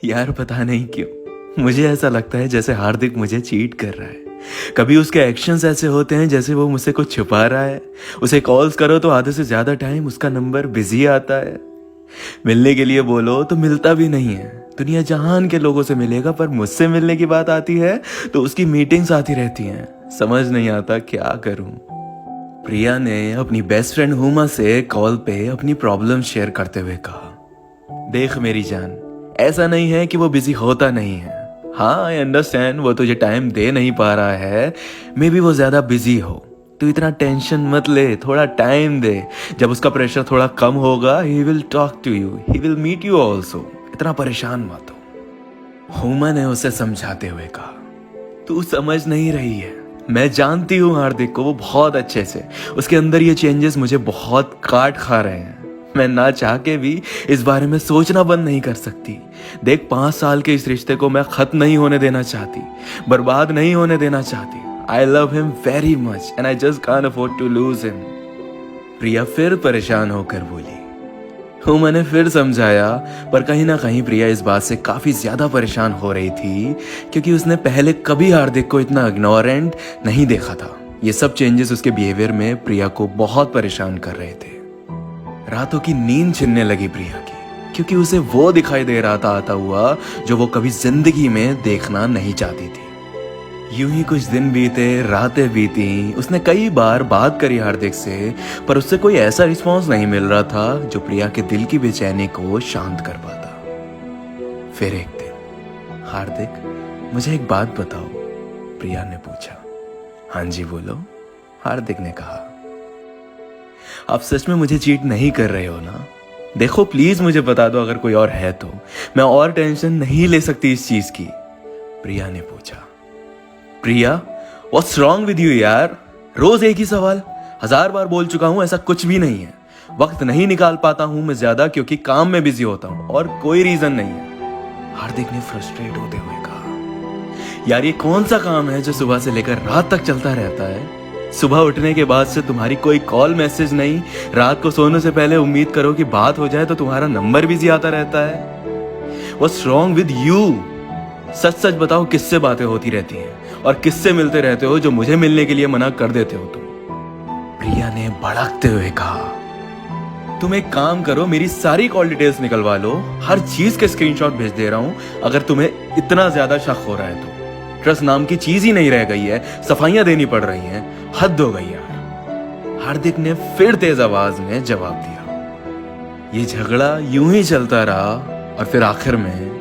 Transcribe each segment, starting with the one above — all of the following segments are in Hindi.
यार पता नहीं क्यों मुझे ऐसा लगता है जैसे हार्दिक मुझे चीट कर रहा है। कभी उसके एक्शंस ऐसे होते हैं जैसे वो मुझसे कुछ छुपा रहा है। उसे कॉल्स करो तो आधे से ज्यादा टाइम उसका नंबर बिजी आता है। मिलने के लिए बोलो तो मिलता भी नहीं है। दुनिया जहान के लोगों से मिलेगा पर मुझसे मिलने की बात आती है तो उसकी मीटिंग्स आती रहती हैं। समझ नहीं आता क्या करूं। प्रिया ने अपनी बेस्ट फ्रेंड हुमा से कॉल पे अपनी प्रॉब्लम शेयर करते हुए कहा, देख मेरी जान, ऐसा नहीं है कि वो बिजी होता नहीं है। हाँ आई अंडरस्टैंड वो तुझे टाइम दे नहीं पा रहा है, मे बी वो ज्यादा बिजी हो। तू इतना टेंशन मत ले, थोड़ा टाइम दे। जब उसका प्रेशर थोड़ा कम होगा he will talk to you, he will meet you also. इतना परेशान मत हो। हुमा ने उसे समझाते हुए कहा, तू समझ नहीं रही है। मैं जानती हूँ हार्दिक को, वो बहुत अच्छे से। उसके अंदर ये चेंजेस मुझे बहुत काट खा रहे हैं। मैं ना चाह के भी इस बारे में सोचना बंद नहीं कर सकती। देख 5 साल के इस रिश्ते को मैं खत्म नहीं होने देना चाहती, बर्बाद नहीं होने देना चाहती। I love him very much and I just can't afford to lose him. Priya फिर परेशान होकर बोली। मैंने फिर समझाया, पर कहीं ना कहीं प्रिया इस बात से काफी ज्यादा परेशान हो रही थी क्योंकि उसने पहले कभी हार्दिक को इतना इग्नोरेंट नहीं देखा था। ये सब चेंजेस उसके बिहेवियर में प्रिया को बहुत परेशान कर रहे थे। रातों की नींद छिनने लगी प्रिया की क्योंकि उसे वो दिखाई दे रहा था आता हुआ जो वो कभी जिंदगी में देखना नहीं चाहती थी। यूं ही कुछ दिन बीते, रातें बीती। उसने कई बार बात करी हार्दिक से, पर उससे कोई ऐसा रिस्पॉन्स नहीं मिल रहा था जो प्रिया के दिल की बेचैनी को शांत कर पाता। फिर एक दिन, हार्दिक मुझे एक बात बताओ, प्रिया ने पूछा। हाँ जी बोलो, हार्दिक ने कहा। आप सच में मुझे चीट नहीं कर रहे हो ना? देखो प्लीज मुझे बता दो, अगर कोई और है तो। मैं और टेंशन नहीं ले सकती इस चीज की, प्रिया ने पूछा। प्रिया व्हाट्स रॉन्ग विद यू यार? रोज एक ही सवाल। 1000 बार बोल चुका हूं ऐसा कुछ भी नहीं है। वक्त नहीं निकाल पाता हूं मैं ज्यादा क्योंकि काम में बिजी होता हूं और कोई रीजन नहीं है, हार्दिक ने फ्रस्ट्रेट होते हुए कहा। यार ये कौन सा काम है जो सुबह से लेकर रात तक चलता रहता है? सुबह उठने के बाद से तुम्हारी कोई कॉल मैसेज नहीं, रात को सोने से पहले उम्मीद करो कि बात हो जाए तो तुम्हारा नंबर बिजी आता रहता है। What's wrong with you? सच सच बताओ किससे बातें होती रहती हैं और किससे मिलते रहते हो जो मुझे मिलने के लिए मना कर देते हो तुम? प्रिया ने भड़कते हुए कहा। तुम एक काम करो, मेरी सारी कॉल डिटेल्स निकलवा लो, हर चीज के स्क्रीनशॉट भेज दे रहा हूं अगर तुम्हें इतना ज्यादा शक हो रहा है तो। ट्रस्ट नाम की चीज ही नहीं रह गई है, सफाइयां देनी पड़ रही हैं, हद हो गई यार, हार्दिक ने फिर तेज आवाज में जवाब दिया। ये झगड़ा यूं ही चलता रहा और फिर आखिर में,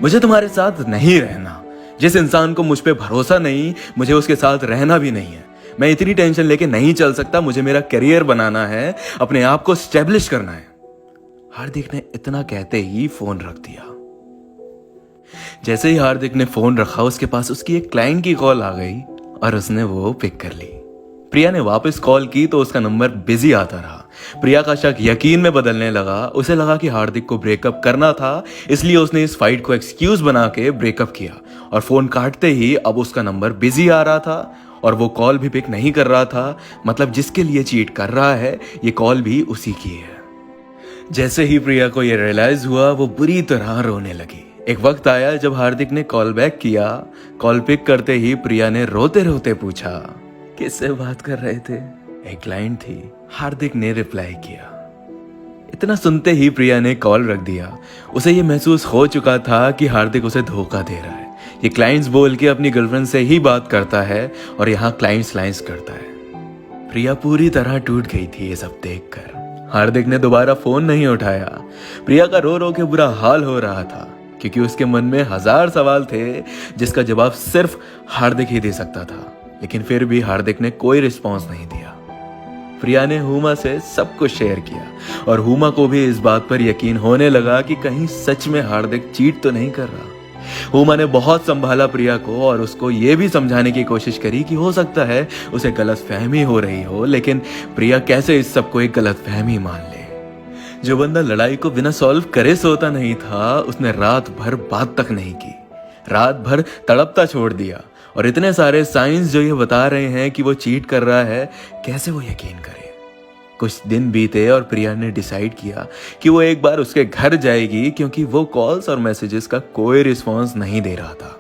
मुझे तुम्हारे साथ नहीं रहना। जिस इंसान को मुझ पे भरोसा नहीं, मुझे उसके साथ रहना भी नहीं है। मैं इतनी टेंशन लेके नहीं चल सकता, मुझे मेरा करियर बनाना है, अपने आप को स्टेब्लिश करना है। हार्दिक ने इतना कहते ही फोन रख दिया। जैसे ही हार्दिक ने फोन रखा उसके पास उसकी एक क्लाइंट की कॉल आ गई और उसने वो पिक कर ली। प्रिया ने वापस कॉल की तो उसका नंबर बिजी आता रहा। प्रिया का शक यकीन में बदलने लगा। उसे लगा कि हार्दिक को ब्रेकअप करना था, इसलिए उसने इस फाइट को एक्सक्यूज बना के ब्रेकअप किया और फोन काटते ही अब उसका नंबर बिजी आ रहा था और वो कॉल भी पिक नहीं कर रहा था। मतलब जिसके लिए चीट कर रहा है ये कॉल भी उसी की है। जैसे ही प्रिया को ये रियलाइज हुआ वो बुरी तरह रोने लगी। एक वक्त आया जब हार्दिक ने कॉल बैक किया। कॉल पिक करते ही प्रिया ने रोते रोते पूछा, किससे बात कर रहे थे? एक क्लाइंट थी, हार्दिक ने रिप्लाई किया। इतना सुनते ही प्रिया ने कॉल रख दिया। उसे ये महसूस हो चुका था कि हार्दिक उसे धोखा दे रहा है। ये क्लाइंट्स बोल के अपनी गर्लफ्रेंड से ही बात करता है और यहाँ क्लाइंट्स लाइंस करता है। प्रिया पूरी तरह टूट गई थी ये सब देखकर। हार्दिक ने दोबारा फोन नहीं उठाया। प्रिया का रो रो के बुरा हाल हो रहा था क्योंकि उसके मन में 1000 सवाल थे जिसका जवाब सिर्फ हार्दिक ही दे सकता था। लेकिन फिर भी हार्दिक ने कोई रिस्पॉन्स नहीं दिया। प्रिया ने हुमा से सब कुछ शेयर किया और हुमा को भी इस बात पर यकीन होने लगा कि कहीं सच में हार्दिक चीट तो नहीं कर रहा। हुमा ने बहुत संभाला प्रिया को और उसको ये भी समझाने की कोशिश करी कि हो सकता है उसे गलतफहमी हो रही हो, लेकिन प्रिया कैसे इस सब को एक गलतफहमी मान ले। जो बंदा लड़ाई को बिना सॉल्व करे सोता नहीं था, उसने रात भर बात तक नहीं की, रात भर तड़पता छोड़ दिया। और इतने सारे साइंस जो ये बता रहे हैं कि वो चीट कर रहा है, कैसे वो यकीन करे? कुछ दिन बीते और प्रिया ने डिसाइड किया कि वो एक बार उसके घर जाएगी, क्योंकि वो कॉल्स और मैसेजेस का कोई रिस्पॉन्स नहीं दे रहा था।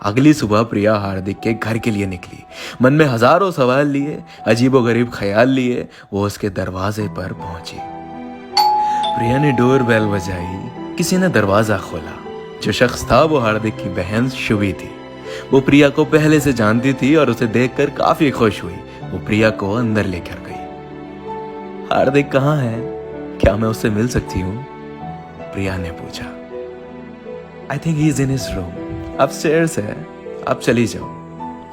अगली सुबह प्रिया हार्दिक के घर के लिए निकली। मन में हजारों सवाल लिए, अजीबोगरीब ख्याल लिए, वो उसके दरवाजे पर पहुंची। प्रिया ने डोर बेल बजाई। किसी ने दरवाजा खोला। जो शख्स था वो हार्दिक की बहन शुभी थी। वो प्रिया को पहले से जानती थी और उसे देखकर काफी खुश हुई। वो प्रिया को अंदर लेकर गई। हार्दिक कहाँ है? क्या मैं उससे मिल सकती हूँ? प्रिया ने पूछा। I think he is in his room, upstairs है, आप चली जाओ,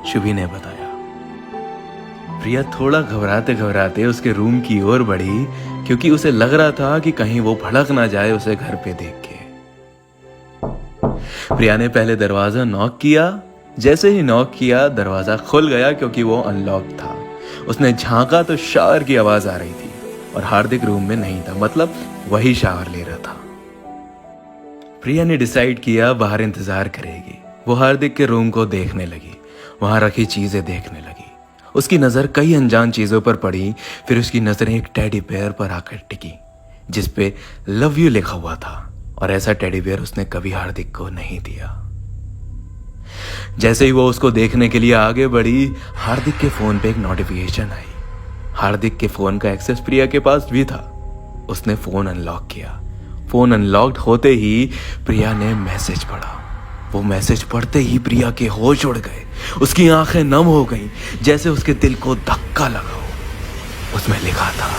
शुभी ने बताया। प्रिया थोड़ा घबराते घबराते उसके रूम की ओर बढ़ी, क्योंकि उसे लग रहा था कि कहीं वो भड़क ना जाए उसे घर पे देख के। प्रिया ने पहले दरवाजा नॉक किया। जैसे ही नॉक किया दरवाजा खुल गया, क्योंकि वो अनलॉक था। उसने झांका तो शावर की आवाज आ रही थी और हार्दिक रूम में नहीं था, मतलब वही शावर ले रहा था। प्रिया ने डिसाइड किया बाहर इंतजार करेगी। वो हार्दिक के रूम को देखने लगी, वहां रखी चीजें देखने लगी। उसकी नजर कई अनजान चीजों पर पड़ी। फिर उसकी नजरें एक टेडी बेयर पर आकर टिकी, जिसपे लव यू लिखा हुआ था, और ऐसा टेडी बेयर उसने कभी हार्दिक को नहीं दिया। जैसे ही वो उसको देखने के लिए आगे बढ़ी, हार्दिक के फोन पे एक नोटिफिकेशन आई। हार्दिक के फोन का एक्सेस प्रिया के पास भी था। उसने फोन अनलॉक किया। फोन अनलॉक्ड होते ही प्रिया ने मैसेज पढ़ा। वो मैसेज पढ़ते ही प्रिया के होश उड़ गए। उसकी आंखें नम हो गईं, जैसे उसके दिल को धक्का लगा हो। उसमें लिखा था,